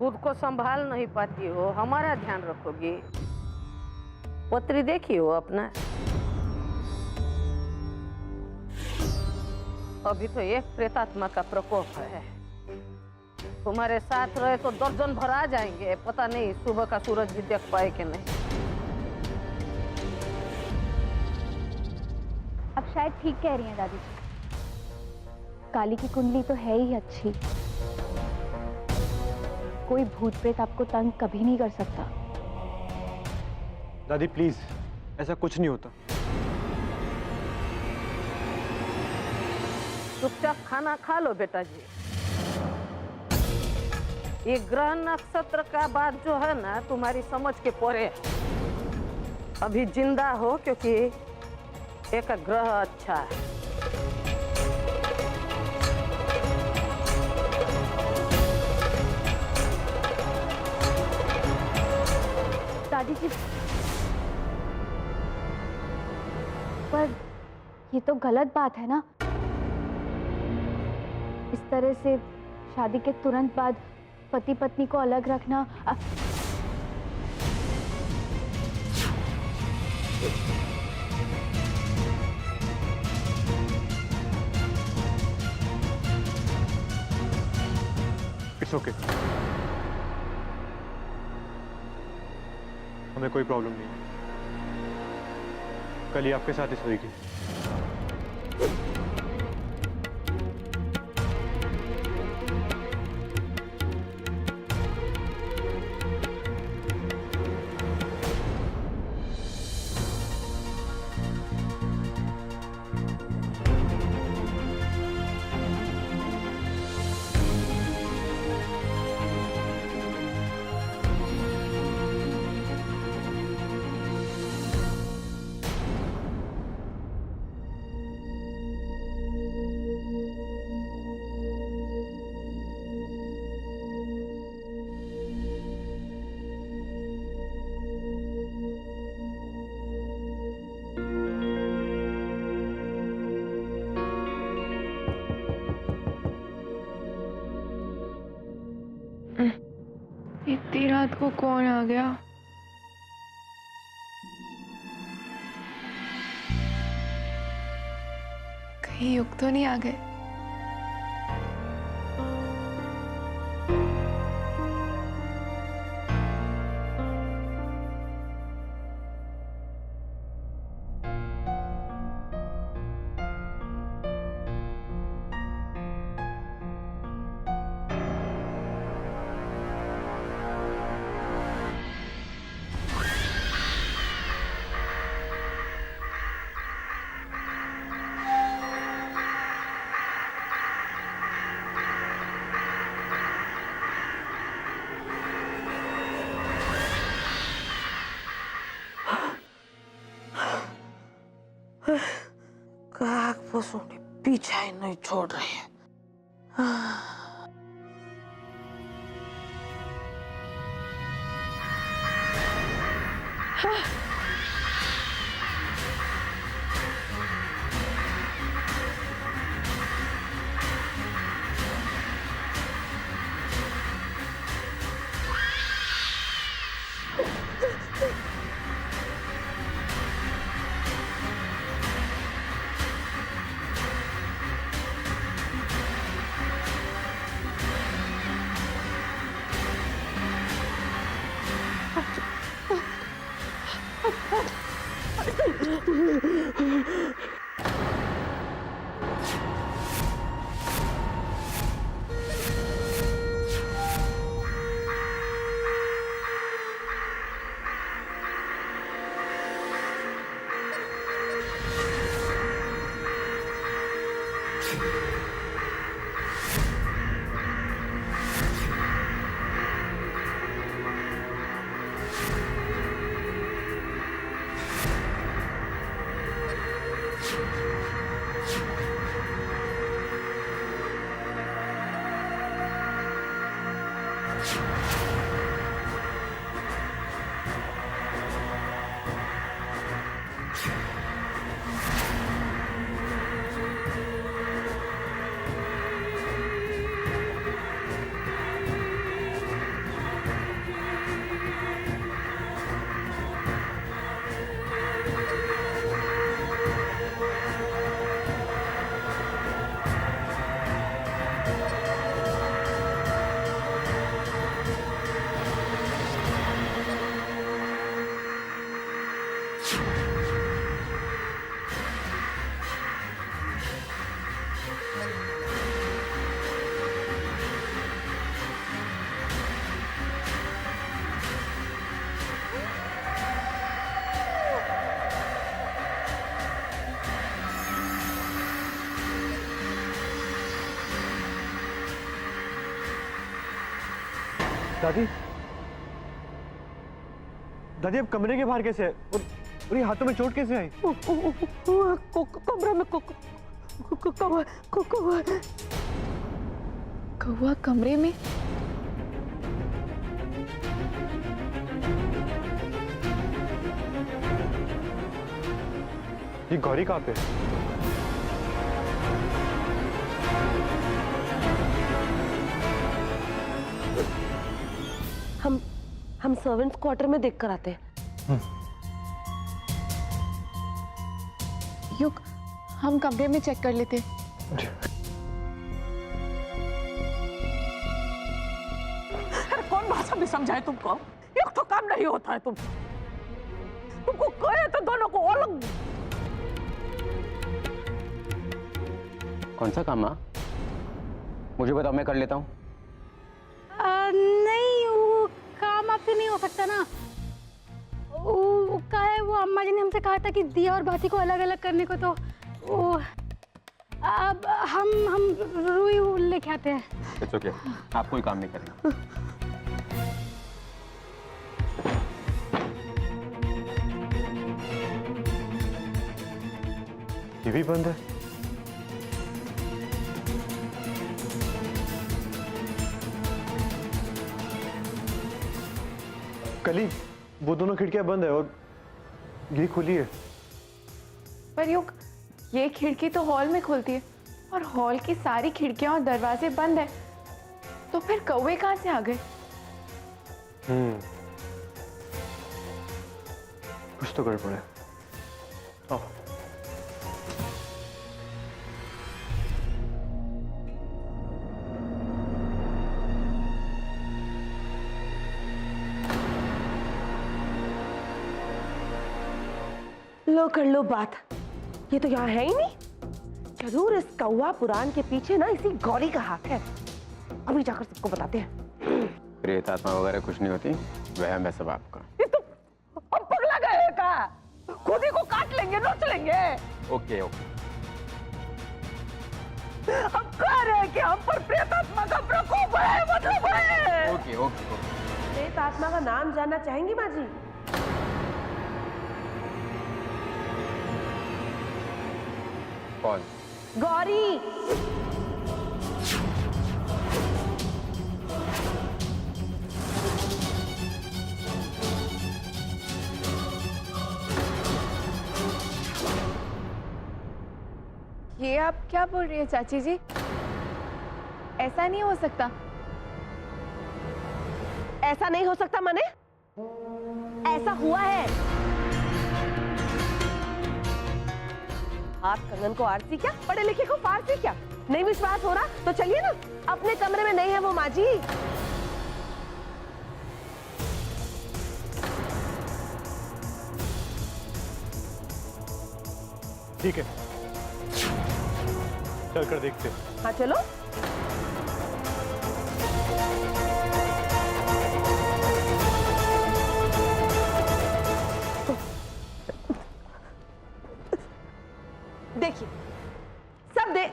खुद को संभाल नहीं पाती हो, हमारा ध्यान रखोगी? पत्री देखी हो अपना? अभी तो एक प्रेतात्मा का प्रकोप है। तुम्हारे साथ रहे तो दर्जन भर आ जाएंगे, पता नहीं सुबह का सूरज भी देख पाए कि नहीं। अब शायद ठीक कह रही हैं दादी जी, काली की कुंडली तो है ही अच्छी, कोई भूत प्रेत आपको तंग कभी नहीं कर सकता। दादी प्लीज, ऐसा कुछ नहीं होता। चुपचाप खाना खा लो बेटा जी। ये ग्रह नक्षत्र का बात जो है ना, तुम्हारी समझ के परे है। अभी जिंदा हो क्योंकि एक ग्रह अच्छा है। दादी जी, पर ये तो गलत बात है ना। इस तरह से शादी के तुरंत बाद पति पत्नी को अलग रखना इट्स ओके, हमें कोई प्रॉब्लम नहीं है। कल ही आपके साथ ही सोएगी। इतनी रात को कौन आ गया? कहीं युग तो नहीं आ गए? काग पशु ने पीछा ही नहीं छोड़ रहे हैं। दादी दादी अब कमरे के बाहर कैसे है और ये हाथों में चोट कैसे आई? कमरे में कौवा कमरे में? ये गौरी कहाँ पे है? हम सर्वेंट्स क्वार्टर में देख कर आते हैं। युग, हम कमरे में चेक कर लेते। अरे कौन भाषा में समझाए तुमको? एक तो काम नहीं होता है तुमको कहे तो दोनों को अलग। कौन सा काम माँ? मुझे बताओ, मैं कर लेता हूँ। नहीं, वो काम आपसे नहीं हो सकता ना। वो का है, वो अम्मा जी ने हमसे कहा था कि दिया और बाती को अलग अलग करने को, तो वो अब हम रुई लेके आते हैं। इट्स ओके, आप कोई काम नहीं करना। ये भी बंद है। कली, वो दोनों खिड़कियां बंद है और ये खुली है। पर युग, ये खिड़की तो हॉल में खुलती है और हॉल की सारी खिड़कियां और दरवाजे बंद है, तो फिर कौवे कहाँ से आ गए? कुछ तो गड़बड़ है। आओ। लो कर लो बात, ये तो यहाँ है ही नहीं। जरूर इस कौवा पुराण के पीछे ना इसी गौरी का हाथ है। अभी जाकर सबको बताते हैं। प्रेत आत्मा वगैरह कुछ नहीं होती, वहम है सब आपका। ये तो हम पगला गए का, खुद ही को काट लेंगे, नोच लेंगे। ओके ओके, हम कह रहे हैं कि हम पर प्रेत आत्मा का प्रकोप है, मतलब है। Okay okay okay. प्रेत आत्मा का नाम जानना चाहेंगी माँ जी? कौन? गौरी। ये आप क्या बोल रही है चाची जी? ऐसा नहीं हो सकता। ऐसा नहीं हो सकता माने? ऐसा हुआ है। आप कंगन को आरसी क्या, पढ़े लिखे को फारसी क्या? नहीं विश्वास हो रहा तो चलिए ना, अपने कमरे में नहीं है वो माँ जी। ठीक है, चल कर देखते हैं। हाँ चलो। देखिए सब दे।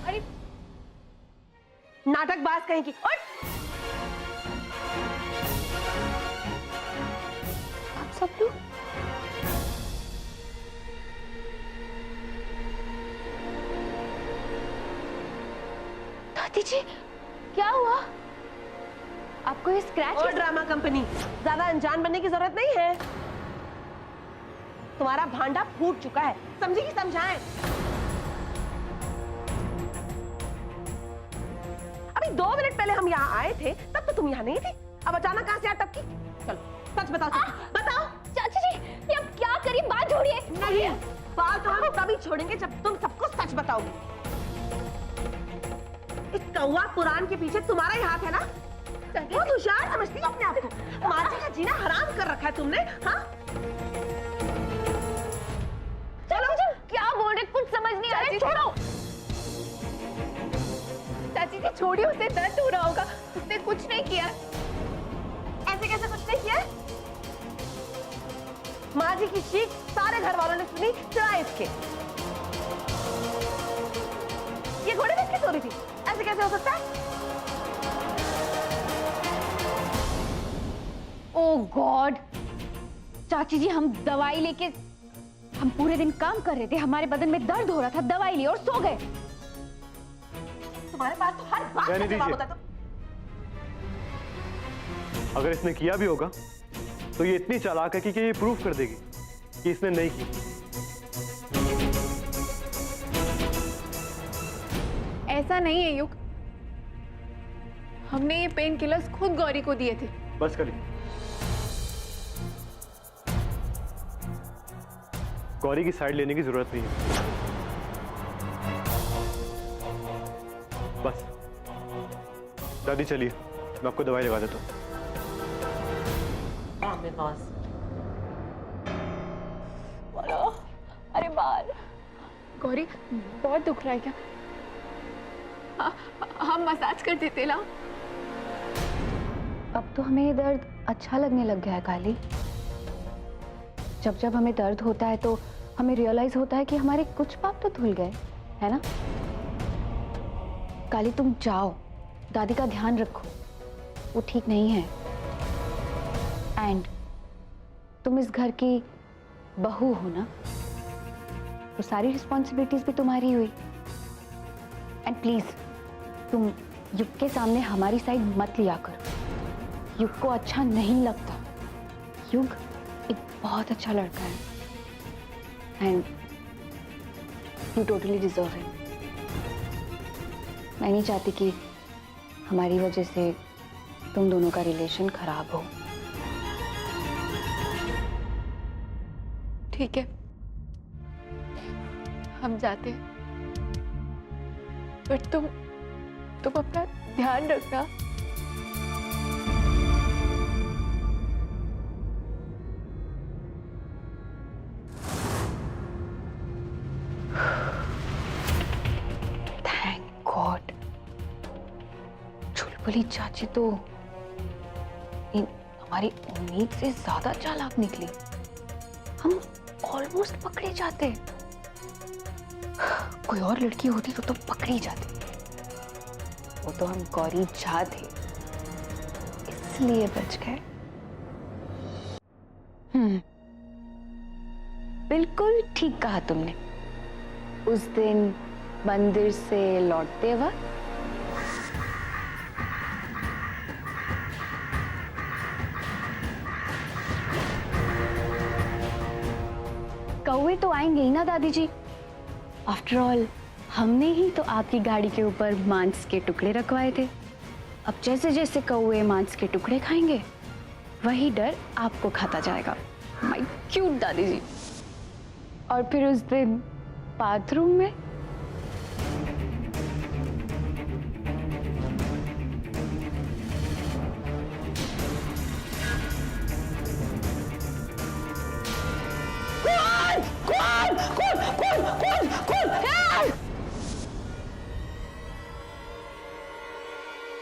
अरे नाटकबाज कहीं की। और आप सब लोग दादी जी, क्या हुआ? आपको ये स्क्रैच? और ड्रामा कंपनी, ज्यादा अनजान बनने की जरूरत नहीं है। तुम्हारा भांडा फूट चुका है, समझी कि समझाएं? अभी 2 मिनट पहले हम यहाँ आए थे, तब तो तुम यहाँ नहीं थी। अब अचानक कहाँ से आ टपकी? चलो सच बताओ, बताओ। चाची जी, ये अब क्या करिए, बात छोड़िए। नहीं, बात तो हम तभी छोड़ेंगे जब तुम सबको सच बताओगे। इस कौवा पुराण के पीछे तुम्हारा ही हाथ है ना? बहुत होशियार समझती हो अपने आप को। माँ जी का जीना हराम कर रखा है तुमने, हाँ? चलो क्या बोल रहे, कुछ समझ नहीं आ रहा। छोड़ो चाची जी, छोड़िए उसे, दर्द की चीख सारे घर वालों ने सुनी, सिवाय इसके। ये घोड़े में किस हो रही थी? ऐसे कैसे हो सकता है? ओह गॉड, चाची जी हम दवाई लेके, हम पूरे दिन काम कर रहे थे, हमारे बदन में दर्द हो रहा था, दवाई ली और सो गए। तुम्हारे पास तो हर बात का जवाब होता है। अगर इसने किया भी होगा तो ये इतनी चालाक है कि ये प्रूफ कर देगी कि इसने नहीं की। ऐसा नहीं है युग, हमने ये पेन किलर्स खुद गौरी को दिए थे। बस करिए। गौरी की साइड लेने की जरूरत नहीं है। बस दादी चलिए, मैं आपको दवाई लगा देता हूँ। अरे बाल, गौरी बहुत दुख रहा है क्या? हम मसाज कर देते ना। अब तो हमें ये दर्द अच्छा लगने लग गया है काली। जब जब हमें दर्द होता है तो हमें रियलाइज होता है कि हमारे कुछ पाप तो धुल गए, है ना? काली तुम जाओ, दादी का ध्यान रखो, वो ठीक नहीं है। एंड तुम इस घर की बहू हो ना, तो सारी रिस्पॉन्सिबिलिटीज भी तुम्हारी हुई। एंड प्लीज तुम युग के सामने हमारी साइड मत लिया करो, युग को अच्छा नहीं लगता। युग एक बहुत अच्छा लड़का है and you totally deserve it. मैं नहीं चाहती कि हमारी वजह से तुम दोनों का रिलेशन खराब हो। ठीक है, हम जाते हैं, बट तुम अपना ध्यान रखना। थैंक गॉड, चुलबुली चाची तो हमारी उम्मीद से ज्यादा चालाक निकली। हम ऑलमोस्ट पकड़े जाते, कोई और लड़की होती तो पकड़ी जाती। वो तो हम गौरी झा थे, इसलिए बच गए। बिल्कुल ठीक कहा तुमने। उस दिन मंदिर से लौटते वक्त कौवे तो आएंगे ही ना दादी जी। आफ्टर ऑल हमने ही तो आपकी गाड़ी के ऊपर मांस के टुकड़े रखवाए थे। अब जैसे जैसे कौवे मांस के टुकड़े खाएंगे, वही डर आपको खाता जाएगा। माय क्यूट दादी जी। और फिर उस दिन बाथरूम में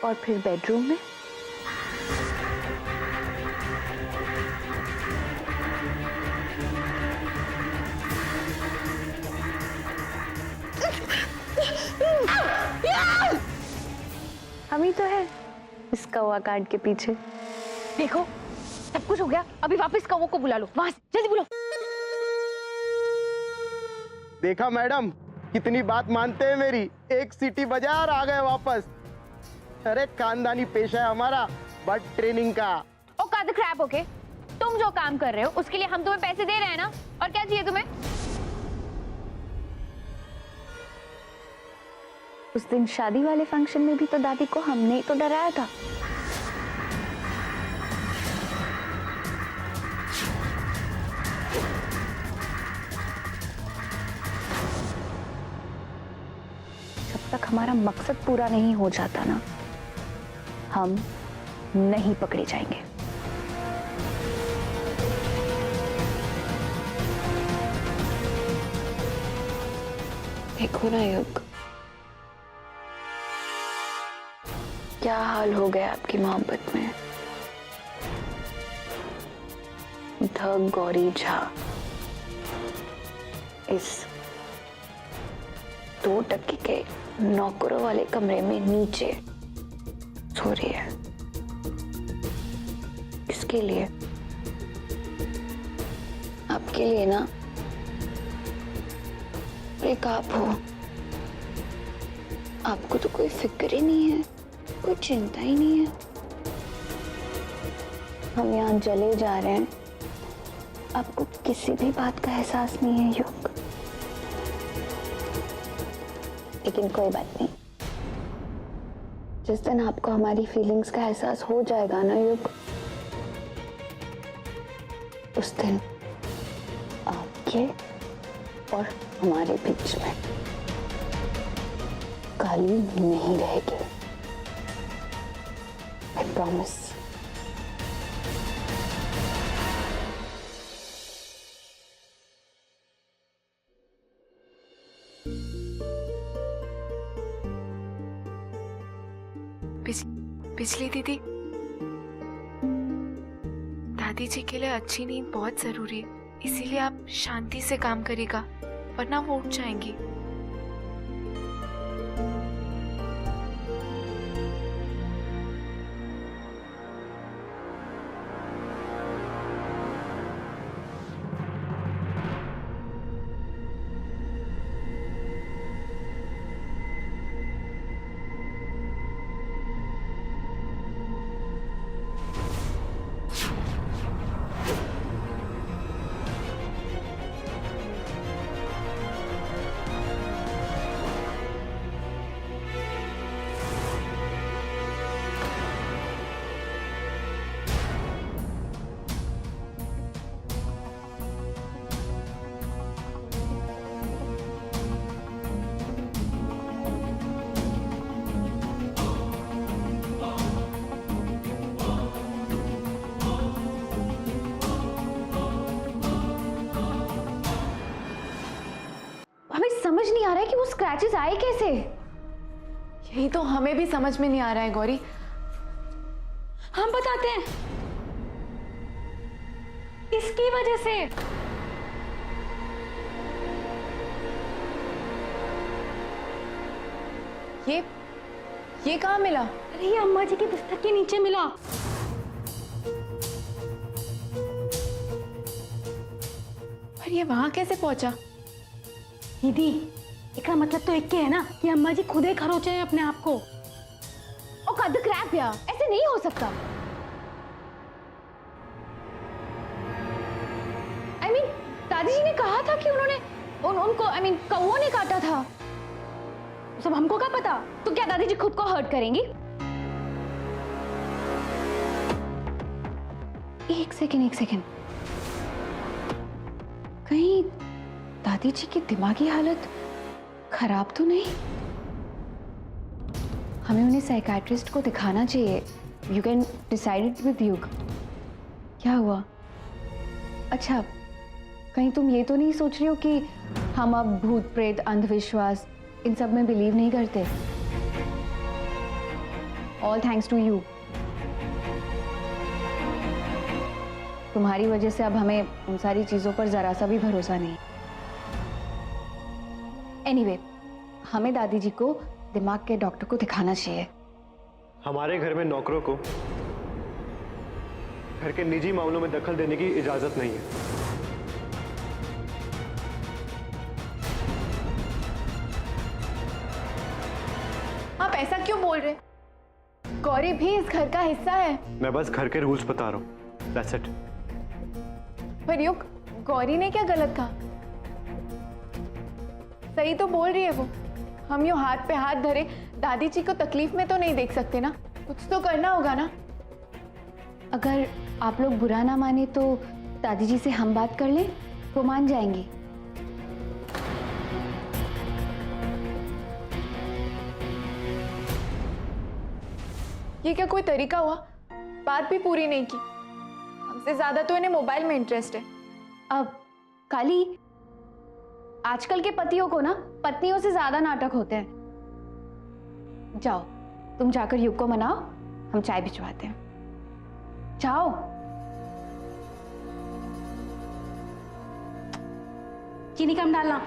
और फिर बेडरूम में हम ही तो है इस कौवा काट के पीछे। देखो सब कुछ हो गया, अभी वापस कौवे को बुला लो, वहां से जल्दी बुलाओ। देखा मैडम, कितनी बात मानते हैं मेरी। एक सीटी बजा और आ गए वापस। अरे खानदानी पेशा है हमारा, बट ट्रेनिंग का। ओ काद क्रैप, ओके? तुम जो काम कर रहे हो उसके लिए हम तुम्हें पैसे दे रहे हैं ना, और क्या चाहिए तुम्हें? उस दिन शादी वाले फंक्शन में भी तो दादी को हमने ही तो डराया था। जब तक हमारा मकसद पूरा नहीं हो जाता ना, हम नहीं पकड़े जाएंगे। देखो ना युग, क्या हाल हो गया आपकी मोहब्बत में। द गौरी झा। इस 2 टक्के के नौकरों वाले कमरे में नीचे सो रही है। इसके लिए, आपके लिए ना। एक आप हो, आपको तो कोई फिक्र ही नहीं है, कोई चिंता ही नहीं है। हम यहाँ जले जा रहे हैं, आपको किसी भी बात का एहसास नहीं है युग। लेकिन कोई बात नहीं, जिस दिन आपको हमारी फीलिंग्स का एहसास हो जाएगा ना युग, उस दिन आपके और हमारे बीच में काली नहीं रहेगी। I promise. बिजली दीदी, दादी जी के लिए अच्छी नींद बहुत जरूरी है, इसीलिए आप शांति से काम करिएगा, वरना वो उठ जाएंगी। हमें समझ नहीं आ रहा है कि वो स्क्रैचेस आए कैसे। यही तो हमें भी समझ में नहीं आ रहा है गौरी। हम बताते हैं, इसकी वजह से। ये कहाँ मिला? अरे ये अम्मा जी के बिस्तर के नीचे मिला। पर ये वहां कैसे पहुंचा? दीदी, इसका मतलब तो एक ही है ना कि अम्मा जी खुद ही खरोचे हैं अपने आप को। ओ कद क्रैप यार, ऐसे नहीं हो सकता। I mean, दादी जी ने कहा था कि उन्होंने उनको कौओं ने काटा था। सब हमको क्या पता? तो क्या दादी जी खुद को हर्ट करेंगी? एक सेकेंड, कहीं दादी जी की दिमागी हालत खराब तो नहीं? हमें उन्हें साइकाट्रिस्ट को दिखाना चाहिए। You can decide it with युग। क्या हुआ? अच्छा, कहीं तुम ये तो नहीं सोच रही हो कि हम अब भूत प्रेत अंधविश्वास इन सब में बिलीव नहीं करते? All thanks to you. तुम्हारी वजह से अब हमें उन सारी चीजों पर जरा सा भी भरोसा नहीं। एनीवे, हमें दादी जी को दिमाग के डॉक्टर को दिखाना चाहिए। हमारे घर में नौकरों को घर के निजी मामलों में दखल देने की इजाजत नहीं है। आप ऐसा क्यों बोल रहे? गौरी भी इस घर का हिस्सा है। मैं बस घर के रूल्स बता रहा हूँ। That's it. पर युग, गौरी ने क्या गलत कहा? सही तो बोल रही है वो। हम यूं हाथ पे हाथ धरे दादी जी को तकलीफ में तो नहीं देख सकते ना, कुछ तो करना होगा ना। अगर आप लोग बुरा ना माने तो दादी जी से हम बात कर लें, वो मान जाएंगी। ये क्या कोई तरीका हुआ? बात भी पूरी नहीं की। हमसे ज्यादा तो इन्हें मोबाइल में इंटरेस्ट है। अब काली, आजकल के पतियों को ना पत्नियों से ज्यादा नाटक होते हैं। जाओ, तुम जाकर युग को मनाओ, हम चाय भिजवाते हैं। जाओ। चीनी कम डालना।